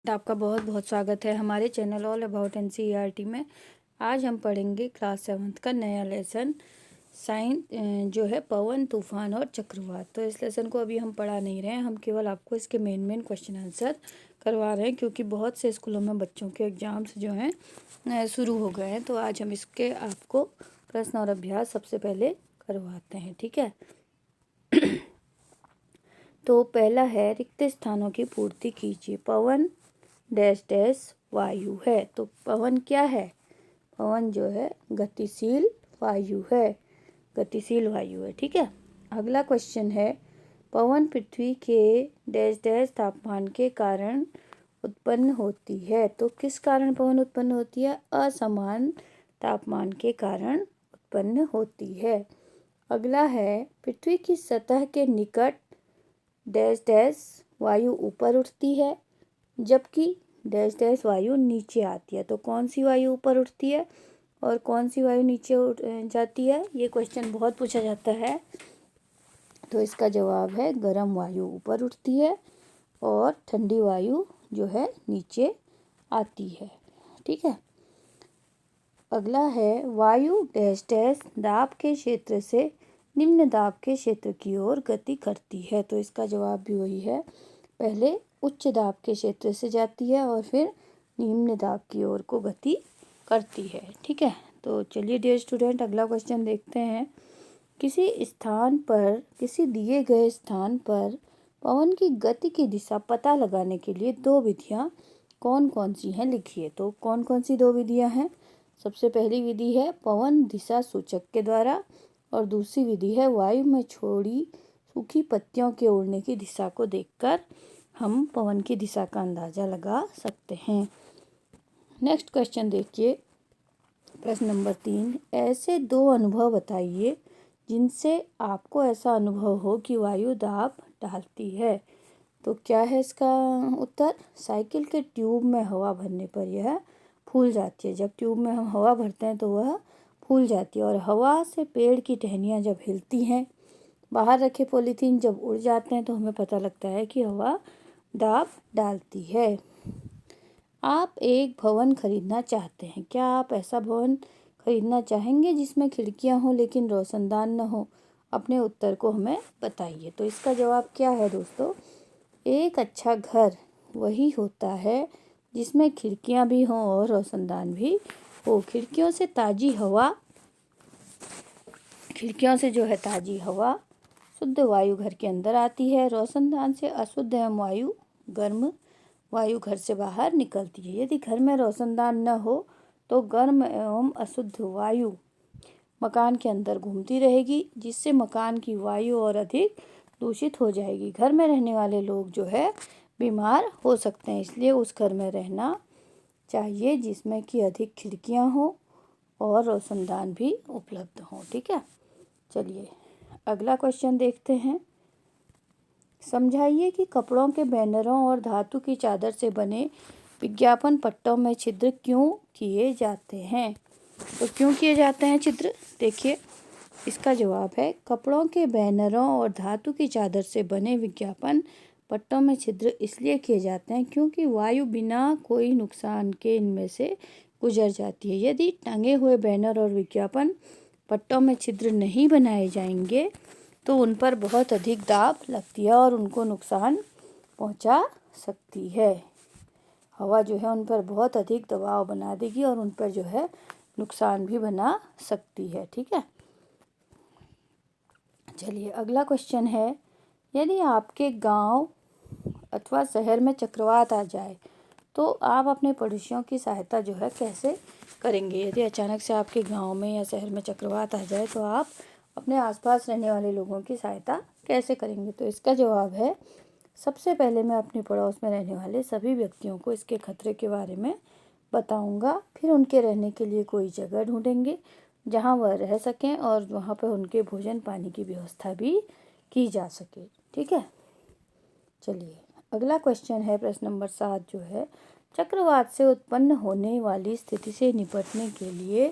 आपका बहुत बहुत स्वागत है हमारे चैनल ऑल अबाउट एनसीईआरटी में। आज हम पढ़ेंगे क्लास 7th का नया लेसन साइंस जो है पवन, तूफान और चक्रवात। तो इस लेसन को अभी हम पढ़ा नहीं रहे हैं, हम केवल आपको इसके मेन क्वेश्चन आंसर करवा रहे हैं क्योंकि बहुत से स्कूलों में बच्चों के एग्ज़ाम्स जो हैं शुरू हो गए हैं। तो आज हम इसके आपको प्रश्न और अभ्यास सबसे पहले करवाते हैं, ठीक है। तो पहला है, रिक्त स्थानों की पूर्ति कीजिए। पवन डैश डैश वायु है। तो पवन क्या है? पवन जो है गतिशील वायु है, गतिशील वायु है, ठीक है। अगला क्वेश्चन है, पवन पृथ्वी के डैश डैश तापमान के कारण उत्पन्न होती है। तो किस कारण पवन उत्पन्न होती है? असमान तापमान के कारण उत्पन्न होती है। अगला है, पृथ्वी की सतह के निकट डैश डैश वायु ऊपर उठती है जबकि डैश डैश वायु नीचे आती है। तो कौन सी वायु ऊपर उठती है और कौन सी वायु नीचे जाती है? ये क्वेश्चन बहुत पूछा जाता है। तो इसका जवाब है गर्म वायु ऊपर उठती है और ठंडी वायु जो है नीचे आती है, ठीक है। अगला है, वायु डैश डैश दाब के क्षेत्र से निम्न दाब के क्षेत्र की ओर गति करती है। तो इसका जवाब भी वही है, पहले उच्च दाब के क्षेत्र से जाती है और फिर निम्न दाब की ओर को गति करती है, ठीक है। तो चलिए डियर स्टूडेंट, अगला क्वेश्चन देखते हैं। किसी स्थान पर, किसी दिए गए स्थान पर पवन की गति की दिशा पता लगाने के लिए दो विधियां कौन कौन सी हैं, लिखिए। तो कौन कौन सी दो विधियां हैं? सबसे पहली विधि है पवन दिशा सूचक के द्वारा और दूसरी विधि है वायु में छोड़ी सूखी पत्तियों के उड़ने की दिशा को देखकर हम पवन की दिशा का अंदाज़ा लगा सकते हैं। नेक्स्ट क्वेश्चन देखिए, प्रश्न नंबर 3, ऐसे दो अनुभव बताइए जिनसे आपको ऐसा अनुभव हो कि वायु दाब डालती है। तो क्या है इसका उत्तर? साइकिल के ट्यूब में हवा भरने पर यह फूल जाती है। जब ट्यूब में हम हवा भरते हैं तो वह फूल जाती है। और हवा से पेड़ की टहनियाँ जब हिलती हैं, बाहर रखे पॉलीथीन जब उड़ जाते हैं तो हमें पता लगता है कि हवा दाब डालती है। आप एक भवन खरीदना चाहते हैं। क्या आप ऐसा भवन खरीदना चाहेंगे जिसमें खिड़कियां हो लेकिन रोशनदान न हो? अपने उत्तर को हमें बताइए। तो इसका जवाब क्या है दोस्तों? एक अच्छा घर वही होता है जिसमें खिड़कियां भी हों और रोशनदान भी हो। खिड़कियों से जो है ताज़ी हवा, शुद्ध वायु घर के अंदर आती है। रोशनदान से अशुद्ध एवं वायु, गर्म वायु घर से बाहर निकलती है। यदि घर में रोशनदान न हो तो गर्म एवं अशुद्ध वायु मकान के अंदर घूमती रहेगी जिससे मकान की वायु और अधिक दूषित हो जाएगी। घर में रहने वाले लोग जो है बीमार हो सकते हैं, इसलिए उस घर में रहना चाहिए जिसमें कि अधिक खिड़कियां हो और रोशनदान भी उपलब्ध हो, ठीक है। चलिए अगला क्वेश्चन देखते हैं। समझाइए कि कपड़ों के बैनरों और धातु की चादर से बने विज्ञापन पट्टों में छिद्र क्यों किए जाते हैं। तो क्यों किए जाते हैं छिद्र? देखिए इसका जवाब है, कपड़ों के बैनरों और धातु की चादर से बने विज्ञापन पट्टों में छिद्र इसलिए किए जाते हैं क्योंकि वायु बिना कोई नुकसान के इनमें से गुजर जाती है। यदि टंगे हुए बैनर और विज्ञापन पट्टों में छिद्र नहीं बनाए जाएंगे तो उन पर बहुत अधिक दाब लगती है और उनको नुकसान पहुंचा सकती है। हवा जो है उन पर बहुत अधिक दबाव बना देगी और उन पर जो है नुकसान भी बना सकती है, ठीक है। चलिए अगला क्वेश्चन है, यदि आपके गांव अथवा शहर में चक्रवात आ जाए तो आप अपने पड़ोसियों की सहायता जो है कैसे करेंगे? यदि अचानक से आपके गांव में या शहर में चक्रवात आ जाए तो आप अपने आसपास रहने वाले लोगों की सहायता कैसे करेंगे? तो इसका जवाब है, सबसे पहले मैं अपने पड़ोस में रहने वाले सभी व्यक्तियों को इसके खतरे के बारे में बताऊंगा। फिर उनके रहने के लिए कोई जगह ढूंढेंगे जहां वह रह सकें और वहां पर उनके भोजन पानी की व्यवस्था भी की जा सके, ठीक है। चलिए अगला क्वेश्चन है, प्रश्न नंबर 7 जो है, चक्रवात से उत्पन्न होने वाली स्थिति से निपटने के लिए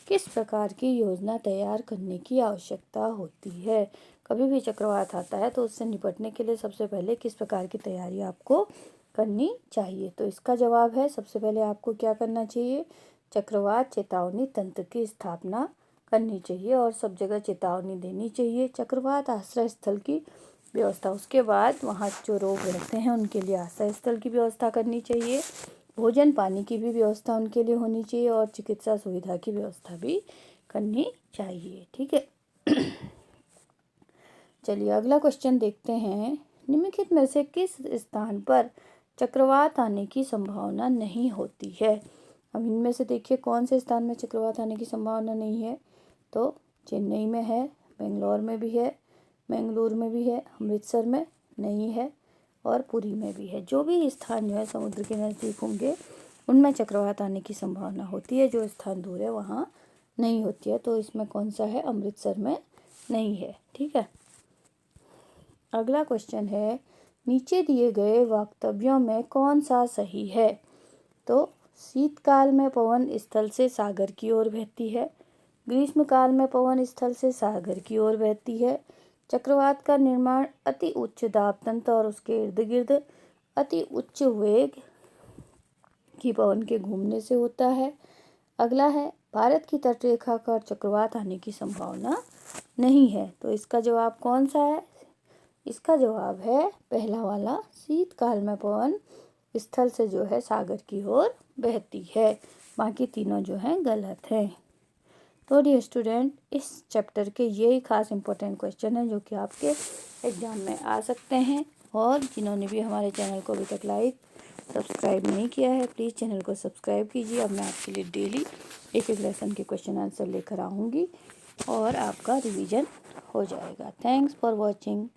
किस प्रकार की योजना तैयार करने की आवश्यकता होती है? कभी भी चक्रवात आता है तो उससे निपटने के लिए सबसे पहले किस प्रकार की तैयारी आपको करनी चाहिए। तो इसका जवाब है, सबसे पहले आपको क्या करना चाहिए, चक्रवात चेतावनी तंत्र की स्थापना करनी चाहिए और सब जगह चेतावनी देनी चाहिए। चक्रवात आश्रय स्थल की व्यवस्था, उसके बाद वहाँ जो लोग रहते हैं उनके लिए आश्रय स्थल की व्यवस्था करनी चाहिए। भोजन पानी की भी व्यवस्था उनके लिए होनी चाहिए और चिकित्सा सुविधा की व्यवस्था भी करनी चाहिए। ठीक है। चलिए अगला क्वेश्चन देखते हैं। निम्नलिखित में से किस स्थान पर चक्रवात आने की संभावना नहीं होती है। अब इनमें से देखिए कौन से स्थान में चक्रवात आने की संभावना नहीं है। तो चेन्नई में है, बेंगलोर में भी है, बेंगलुरु में भी है, अमृतसर में नहीं है और पुरी में भी है। जो भी स्थान जो है समुद्र के नज़दीक होंगे उनमें चक्रवात आने की संभावना होती है, जो स्थान दूर है वहाँ नहीं होती है। तो इसमें कौन सा है, अमृतसर में नहीं है। ठीक है। अगला क्वेश्चन है, नीचे दिए गए वक्तव्यों में कौन सा सही है। तो शीतकाल में पवन स्थल से सागर की ओर बहती है, ग्रीष्मकाल में पवन स्थल से सागर की ओर बहती है, चक्रवात का निर्माण अति उच्च दाब तंत्र और उसके इर्द गिर्द अति उच्च वेग की पवन के घूमने से होता है। अगला है, भारत की तटरेखा पर चक्रवात आने की संभावना नहीं है। तो इसका जवाब कौन सा है, इसका जवाब है पहला वाला, शीतकाल में पवन स्थल से जो है सागर की ओर बहती है। बाकी तीनों जो हैं गलत हैं। तो डियर स्टूडेंट, इस चैप्टर के यही खास इंपॉर्टेंट क्वेश्चन है जो कि आपके एग्जाम में आ सकते हैं। और जिन्होंने भी हमारे चैनल को अभी तक लाइक सब्सक्राइब नहीं किया है, प्लीज़ चैनल को सब्सक्राइब कीजिए। अब मैं आपके लिए डेली एक एक लेसन के क्वेश्चन आंसर लेकर आऊँगी और आपका रिवीजन हो जाएगा। Thanks for watching.